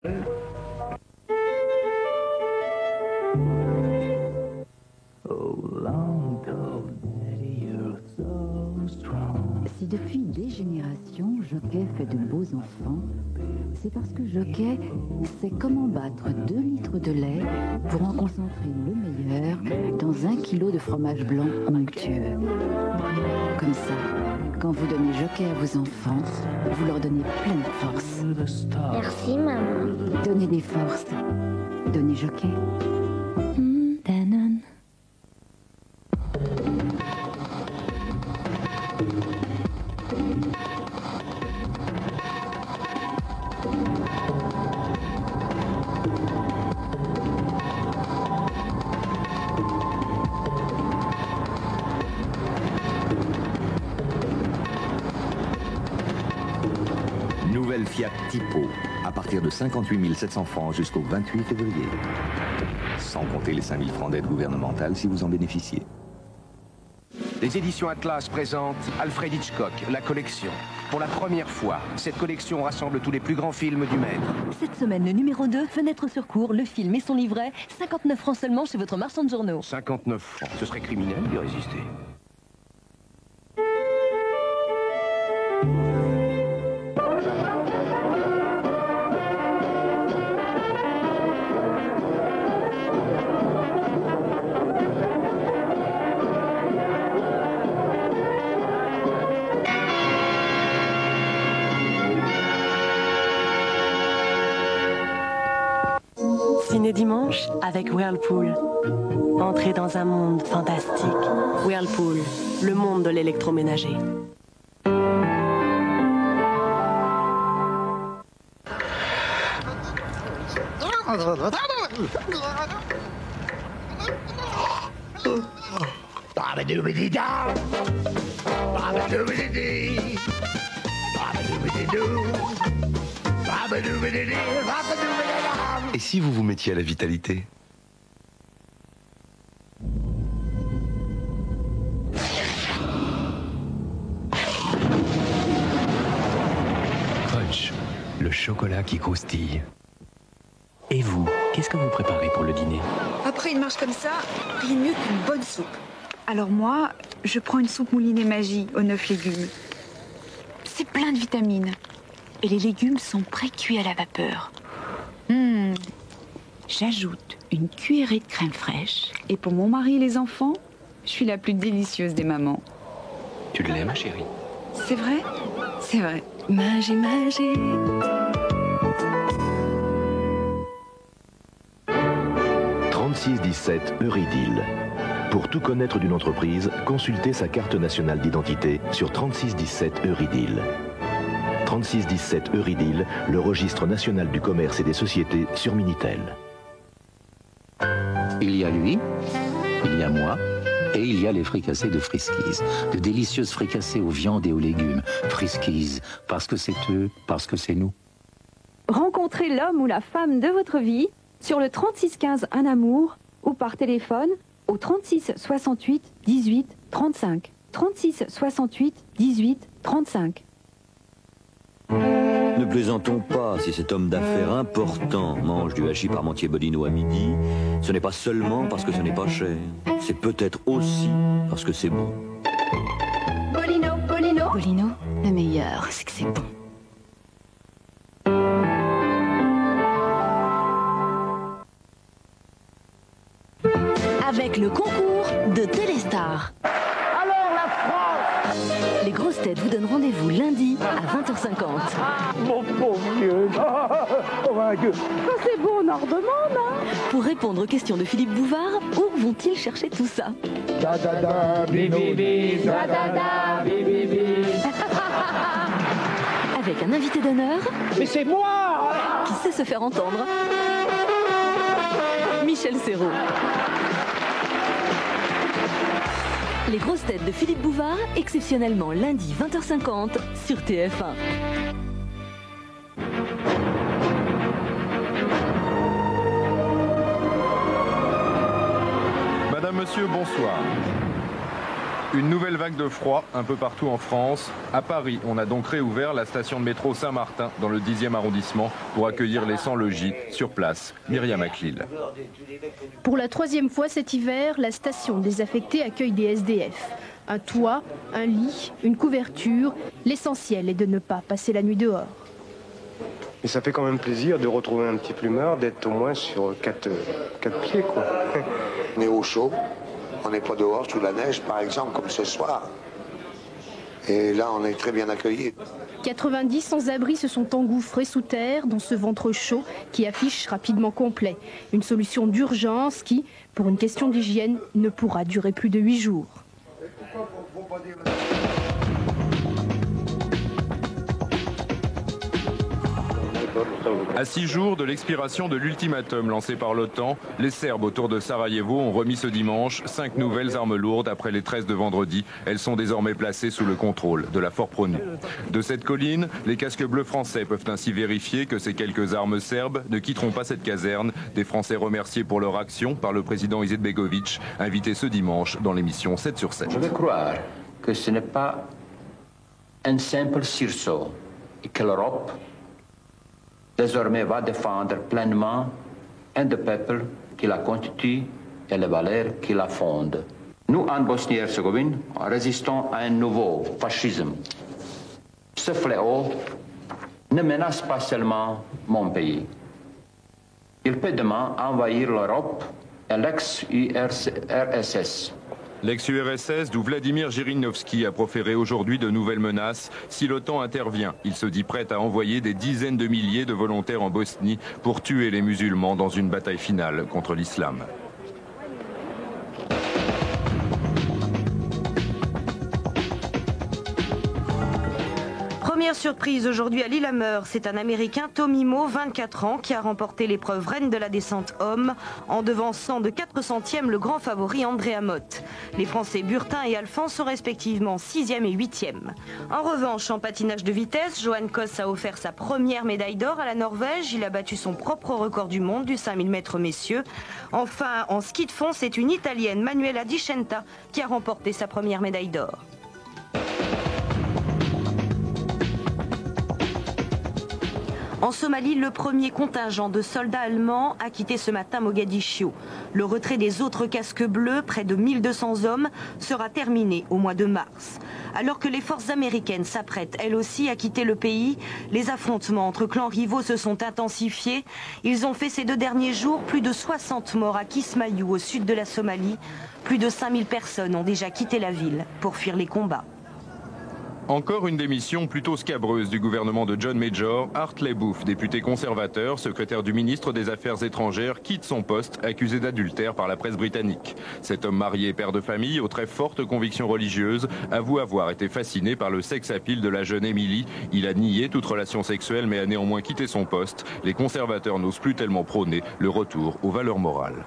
Si depuis des générations, Jockey fait de beaux enfants, c'est parce que Jockey sait comment battre 2 litres de lait pour en concentrer le meilleur dans 1 kilo de fromage blanc onctueux. Comme ça, quand vous donnez Jockey à vos enfants, vous leur donnez plein de force. Merci, maman. Donnez des forces. Donnez Jockey. Danone. Nouvelle Fiat Tipo, à partir de 58 700 francs jusqu'au 28 février. Sans compter les 5 000 francs d'aide gouvernementale si vous en bénéficiez. Les éditions Atlas présentent Alfred Hitchcock, la collection. Pour la première fois, cette collection rassemble tous les plus grands films du maître. Cette semaine, le numéro 2, Fenêtre sur cours, le film et son livret, 59 francs seulement chez votre marchand de journaux. 59 francs. Ce serait criminel d'y résister. Ciné dimanche avec Whirlpool. Entrez dans un monde fantastique. Whirlpool, le monde de l'électroménager. Et si vous vous mettiez à la vitalité? Crunch, le chocolat qui croustille. Et vous, qu'est-ce que vous préparez pour le dîner? Après une marche comme ça, rien de mieux qu'une bonne soupe. Alors moi, je prends une soupe moulinée magie aux 9 légumes. C'est plein de vitamines. Et les légumes sont pré-cuits à la vapeur. J'ajoute une cuillerée de crème fraîche. Et pour mon mari et les enfants, je suis la plus délicieuse des mamans. Tu l'aimes, ma chérie? C'est vrai? C'est vrai. Magie, magie. « 3617 Eurydill. Pour tout connaître d'une entreprise, consultez sa carte nationale d'identité sur 3617 Eurydill. 3617 Eurydill, le registre national du commerce et des sociétés sur Minitel. Il y a lui, il y a moi, et il y a les fricassés de Friskies. De délicieuses fricassées aux viandes et aux légumes. Friskies, parce que c'est eux, parce que c'est nous. Rencontrez l'homme ou la femme de votre vie sur le 3615 Un Amour ou par téléphone au 36 68 18 35. 36 68 18 35. Ne plaisantons pas, si cet homme d'affaires important mange du hachis parmentier-bolino à midi, ce n'est pas seulement parce que ce n'est pas cher, c'est peut-être aussi parce que c'est bon. Bolino, Bolino. Bolino, le meilleur, c'est que c'est bon. Avec le concours de Téléstar. Alors la France! Les grosses têtes vous donnent rendez-vous lundi à 20h50. Mon pauvre Dieu! Oh mon Dieu! C'est bon, on en redemande, hein? Pour répondre aux questions de Philippe Bouvard, où vont-ils chercher tout ça? Da da da, bi bi bi, da da da, bi bi bi. Avec un invité d'honneur. Mais c'est moi! Qui sait se faire entendre. Michel Serrault. Les grosses têtes de Philippe Bouvard, exceptionnellement lundi 20h50 sur TF1. Madame, monsieur, bonsoir. Une nouvelle vague de froid un peu partout en France. À Paris, on a donc réouvert la station de métro Saint-Martin dans le 10e arrondissement pour accueillir les sans-logis. Sur place, Myriam Aklil. Pour la 3e fois cet hiver, la station désaffectée accueille des SDF. Un toit, un lit, une couverture. L'essentiel est de ne pas passer la nuit dehors. Mais ça fait quand même plaisir de retrouver un petit plumard, d'être au moins sur 4 pieds, quoi. On est au chaud. On n'est pas dehors sous la neige, par exemple, comme ce soir. Et là, on est très bien accueillis. 90 sans-abri se sont engouffrés sous terre dans ce ventre chaud qui affiche rapidement complet. Une solution d'urgence qui, pour une question d'hygiène, ne pourra durer plus de 8 jours. À 6 jours de l'expiration de l'ultimatum lancé par l'OTAN, les Serbes autour de Sarajevo ont remis ce dimanche 5 nouvelles armes lourdes après les 13 de vendredi. Elles sont désormais placées sous le contrôle de la Fort-Pronu. De cette colline, les casques bleus français peuvent ainsi vérifier que ces quelques armes serbes ne quitteront pas cette caserne. Des Français remerciés pour leur action par le président Izetbegovic, invité ce dimanche dans l'émission 7 sur 7. Je veux croire que ce n'est pas un simple sursaut et que l'Europe désormais va défendre pleinement un des peuples qui la constitue et les valeurs qui la fondent. Nous, en Bosnie-Herzégovine, résistons à un nouveau fascisme. Ce fléau ne menace pas seulement mon pays. Il peut demain envahir l'Europe et l'ex-URSS. L'ex-URSS, d'où Vladimir Jirinovski a proféré aujourd'hui de nouvelles menaces. Si l'OTAN intervient, il se dit prêt à envoyer des dizaines de milliers de volontaires en Bosnie pour tuer les musulmans dans une bataille finale contre l'islam. Première surprise aujourd'hui à Lillehammer, c'est un Américain, Tommy Moe, 24 ans, qui a remporté l'épreuve reine de la descente homme en devançant de 4 centièmes le grand favori André Amotte. Les Français Burtin et Alphonse sont respectivement 6e et 8e. En revanche, en patinage de vitesse, Johan Koss a offert sa première médaille d'or à la Norvège. Il a battu son propre record du monde du 5000 mètres messieurs. Enfin, en ski de fond, c'est une Italienne, Manuela Di Centa, qui a remporté sa première médaille d'or. En Somalie, le premier contingent de soldats allemands a quitté ce matin Mogadiscio. Le retrait des autres casques bleus, près de 1200 hommes, sera terminé au mois de mars. Alors que les forces américaines s'apprêtent elles aussi à quitter le pays, les affrontements entre clans rivaux se sont intensifiés. Ils ont fait ces 2 derniers jours plus de 60 morts à Kismayu, au sud de la Somalie. Plus de 5000 personnes ont déjà quitté la ville pour fuir les combats. Encore une démission plutôt scabreuse du gouvernement de John Major. Art Lebouf, député conservateur, secrétaire du ministre des Affaires étrangères, quitte son poste accusé d'adultère par la presse britannique. Cet homme marié et père de famille, aux très fortes convictions religieuses, avoue avoir été fasciné par le sex-appeal de la jeune Emily. Il a nié toute relation sexuelle mais a néanmoins quitté son poste. Les conservateurs n'osent plus tellement prôner le retour aux valeurs morales.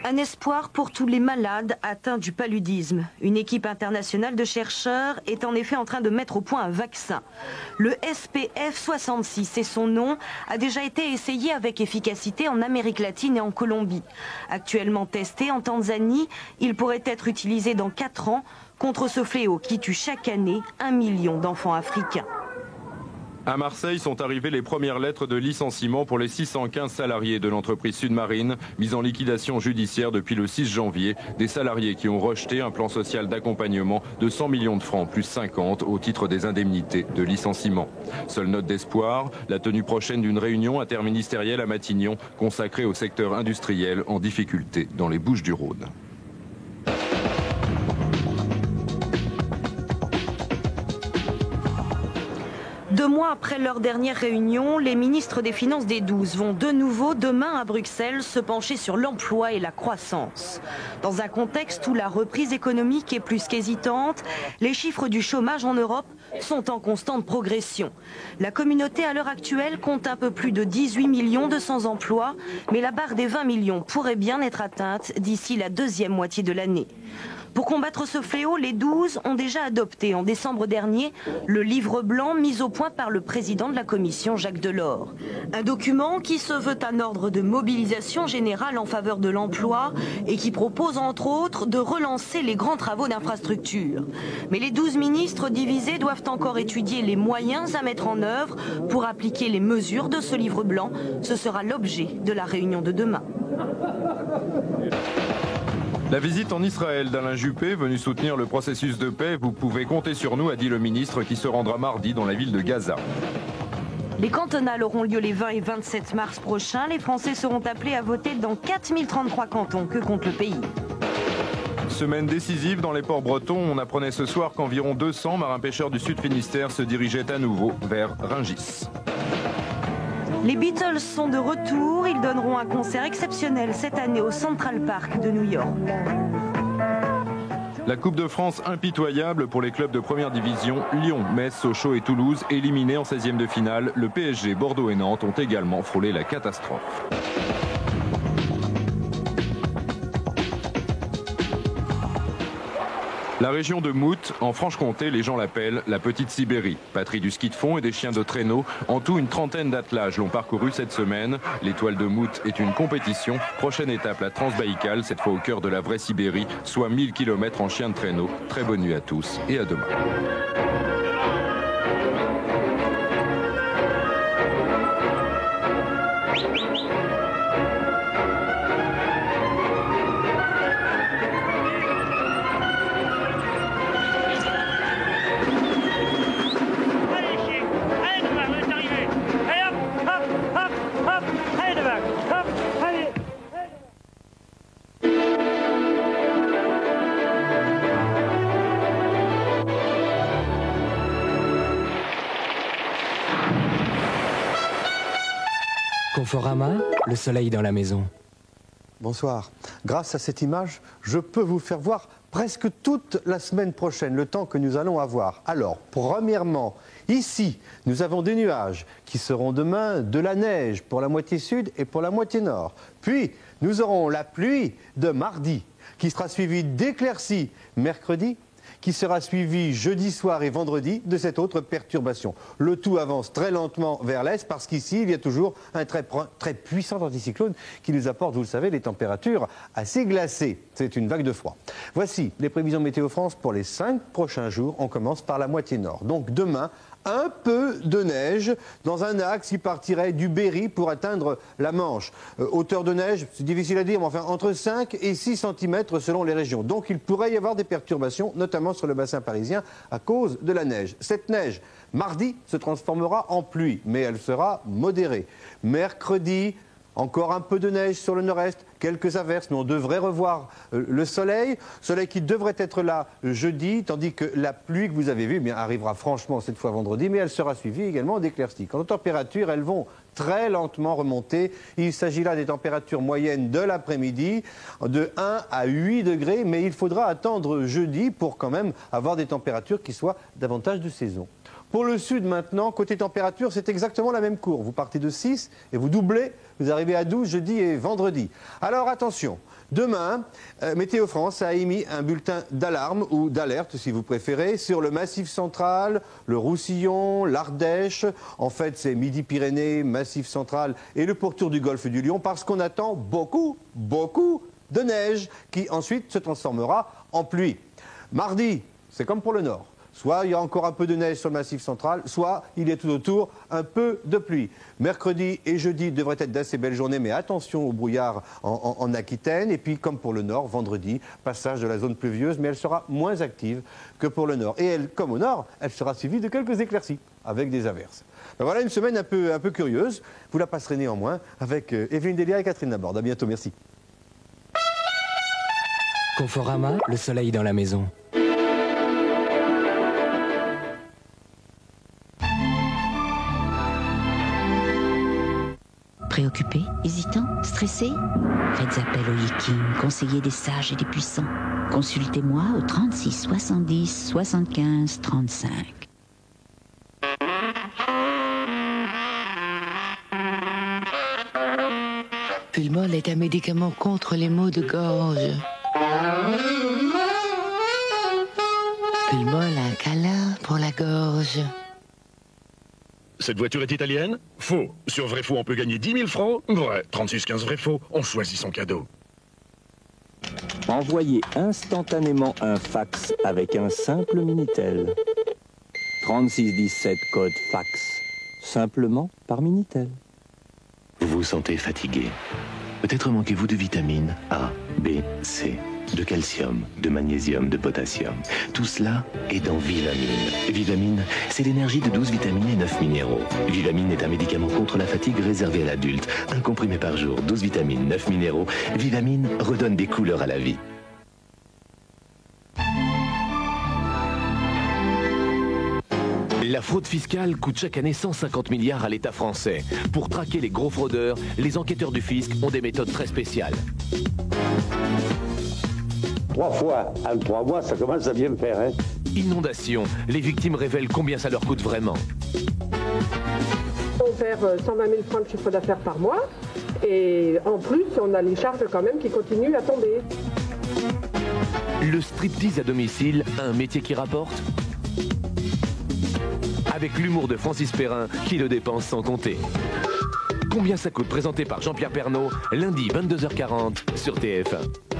Un espoir pour tous les malades atteints du paludisme. Une équipe internationale de chercheurs est en effet en train de mettre au point un vaccin. Le SPF 66, c'est son nom, a déjà été essayé avec efficacité en Amérique latine et en Colombie. Actuellement testé en Tanzanie, il pourrait être utilisé dans 4 ans contre ce fléau qui tue chaque année 1 million d'enfants africains. À Marseille sont arrivées les premières lettres de licenciement pour les 615 salariés de l'entreprise Sud-Marine, mise en liquidation judiciaire depuis le 6 janvier. Des salariés qui ont rejeté un plan social d'accompagnement de 100 millions de francs plus 50 au titre des indemnités de licenciement. Seule note d'espoir, la tenue prochaine d'une réunion interministérielle à Matignon consacrée au secteur industriel en difficulté dans les Bouches-du-Rhône. 2 mois après leur dernière réunion, les ministres des Finances des 12 vont de nouveau demain à Bruxelles se pencher sur l'emploi et la croissance. Dans un contexte où la reprise économique est plus qu'hésitante, les chiffres du chômage en Europe sont en constante progression. La communauté à l'heure actuelle compte un peu plus de 18 millions de sans-emploi, mais la barre des 20 millions pourrait bien être atteinte d'ici la 2e moitié de l'année. Pour combattre ce fléau, les 12 ont déjà adopté en décembre dernier le livre blanc mis au point par le président de la commission, Jacques Delors. Un document qui se veut un ordre de mobilisation générale en faveur de l'emploi et qui propose entre autres de relancer les grands travaux d'infrastructure. Mais les 12 ministres divisés doivent encore étudier les moyens à mettre en œuvre pour appliquer les mesures de ce livre blanc. Ce sera l'objet de la réunion de demain. La visite en Israël d'Alain Juppé, venu soutenir le processus de paix, vous pouvez compter sur nous, a dit le ministre qui se rendra mardi dans la ville de Gaza. Les cantonales auront lieu les 20 et 27 mars prochains. Les Français seront appelés à voter dans 4033 cantons. Que compte le pays? Semaine décisive dans les ports bretons. On apprenait ce soir qu'environ 200 marins-pêcheurs du Sud Finistère se dirigeaient à nouveau vers Rungis. Les Beatles sont de retour. Ils donneront un concert exceptionnel cette année au Central Park de New York. La Coupe de France impitoyable pour les clubs de première division. Lyon, Metz, Sochaux et Toulouse éliminés en 16e de finale. Le PSG, Bordeaux et Nantes ont également frôlé la catastrophe. La région de Mout, en Franche-Comté, les gens l'appellent la Petite Sibérie. Patrie du ski de fond et des chiens de traîneau. En tout, une trentaine d'attelages l'ont parcouru cette semaine. L'étoile de Mout est une compétition. Prochaine étape, la Transbaïkale, cette fois au cœur de la vraie Sibérie, soit 1000 km en chiens de traîneau. Très bonne nuit à tous et à demain. Conforama, le soleil dans la maison. Bonsoir. Grâce à cette image, je peux vous faire voir presque toute la semaine prochaine, le temps que nous allons avoir. Alors, premièrement, ici, nous avons des nuages qui seront demain de la neige pour la moitié sud et pour la moitié nord. Puis, nous aurons la pluie de mardi, qui sera suivie d'éclaircies mercredi, qui sera suivi jeudi soir et vendredi de cette autre perturbation. Le tout avance très lentement vers l'est parce qu'ici, il y a toujours un très puissant anticyclone qui nous apporte, vous le savez, des températures assez glacées. C'est une vague de froid. Voici les prévisions Météo France pour les 5 prochains jours. On commence par la moitié nord. Donc demain, un peu de neige dans un axe qui partirait du Berry pour atteindre la Manche. Hauteur de neige, c'est difficile à dire, mais enfin entre 5 et 6 cm selon les régions. Donc il pourrait y avoir des perturbations, notamment sur le bassin parisien, à cause de la neige. Cette neige, mardi, se transformera en pluie, mais elle sera modérée. Mercredi, encore un peu de neige sur le nord-est, quelques averses, mais on devrait revoir le soleil qui devrait être là jeudi, tandis que la pluie que vous avez vue arrivera franchement cette fois vendredi, mais elle sera suivie également d'éclaircies. Quant aux températures, elles vont très lentement remonter. Il s'agit là des températures moyennes de l'après-midi, de 1 à 8 degrés, mais il faudra attendre jeudi pour quand même avoir des températures qui soient davantage de saison. Pour le sud maintenant, côté température, c'est exactement la même courbe. Vous partez de 6 et vous doublez, vous arrivez à 12 jeudi et vendredi. Alors attention, demain, Météo France a émis un bulletin d'alarme ou d'alerte, si vous préférez, sur le Massif central, le Roussillon, l'Ardèche. En fait, c'est Midi-Pyrénées, Massif central et le pourtour du golfe du Lion, parce qu'on attend beaucoup de neige qui ensuite se transformera en pluie. Mardi, c'est comme pour le nord. Soit il y a encore un peu de neige sur le Massif central, soit il y a tout autour un peu de pluie. Mercredi et jeudi devraient être d'assez belles journées, mais attention au brouillard en Aquitaine. Et puis, comme pour le nord, vendredi, passage de la zone pluvieuse, mais elle sera moins active que pour le nord. Et elle, comme au nord, elle sera suivie de quelques éclaircies, avec des averses. Ben voilà une semaine un peu curieuse. Vous la passerez néanmoins avec Evelyne Delia et Catherine Laborde. À bientôt, merci. Conforama, le soleil dans la maison. Préoccupé, hésitant, stressé? Faites appel au Yiking, conseiller des sages et des puissants. Consultez-moi au 36 70 75 35. Pulmol est un médicament contre les maux de gorge. Pulmol a un câlin pour la gorge. Cette voiture est italienne? Faux. Sur Vrai Faux, on peut gagner 10 000 francs? Vrai. 36-15 Vrai Faux, on choisit son cadeau. Envoyez instantanément un fax avec un simple Minitel. 3617 code fax. Simplement par Minitel. Vous vous sentez fatigué. Peut-être manquez-vous de vitamines A, B, C, de calcium, de magnésium, de potassium. Tout cela est dans Vivamine. Vivamine, c'est l'énergie de 12 vitamines et 9 minéraux. Vivamine est un médicament contre la fatigue réservé à l'adulte. Un comprimé par jour, 12 vitamines, 9 minéraux. Vivamine redonne des couleurs à la vie. La fraude fiscale coûte chaque année 150 milliards à l'État français. Pour traquer les gros fraudeurs, les enquêteurs du fisc ont des méthodes très spéciales. 3 fois en 3 mois, ça commence à bien me faire, hein. Inondation. Les victimes révèlent combien ça leur coûte vraiment. On perd 120 000 francs de chiffre d'affaires par mois. Et en plus, on a les charges quand même qui continuent à tomber. Le striptease à domicile, un métier qui rapporte? Avec l'humour de Francis Perrin, qui le dépense sans compter. Combien ça coûte, présenté par Jean-Pierre Pernaut, lundi 22h40 sur TF1.